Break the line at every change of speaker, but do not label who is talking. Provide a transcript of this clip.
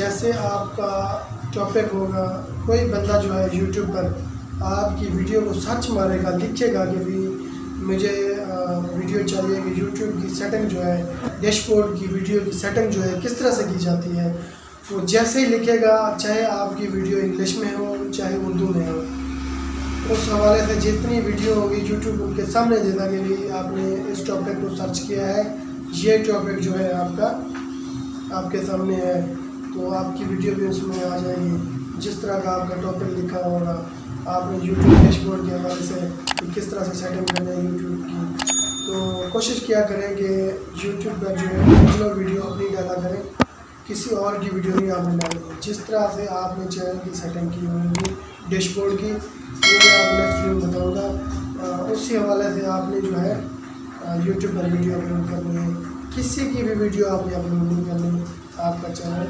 جیسے آپ کا ٹاپک ہوگا، کوئی بندہ جو ہے یوٹیوب پر آپ کی ویڈیو کو سرچ مارے گا، لکھے گا کہ بھی مجھے ویڈیو چاہیے کہ یوٹیوب کی سیٹنگ جو ہے، ڈیش بورڈ کی ویڈیو کی سیٹنگ جو ہے کس طرح سے کی جاتی ہے، وہ جیسے ہی لکھے گا، چاہے آپ کی ویڈیو انگلش میں ہو چاہے اردو میں ہو، اس حوالے سے جتنی ویڈیو ہوگی یوٹیوب ان کے سامنے دے گا کہ بھی آپ نے اس ٹاپک کو سرچ کیا ہے، یہ ٹاپک جو ہے آپ کے سامنے ہے، تو آپ کی ویڈیو بھی اس میں آ جائے گی جس طرح کا آپ کا ٹاپک لکھا ہوگا۔ آپ نے یوٹیوب ڈیش بورڈ کے حوالے سے کس طرح سے سیٹنگ کرنا ہے یوٹیوب کی، تو کوشش کیا کریں کہ یوٹیوب پر جو ہے اوریجنل ویڈیو اپنی ڈالا کریں، کسی اور کی ویڈیو نہیں آپ نے ڈالنی، جس طرح سے آپ نے چینل کی سیٹنگ کی ہوگی ڈیش بورڈ کی، وہ میں آپ نیکسٹ ویڈیو بتاؤں گا۔ اسی حوالے سے آپ نے جو ہے یوٹیوب پر ویڈیو اپلوڈ کرنی ہے، کسی کی بھی ویڈیو آپ نے اپلوڈ نہیں کرنی، آپ کا چینل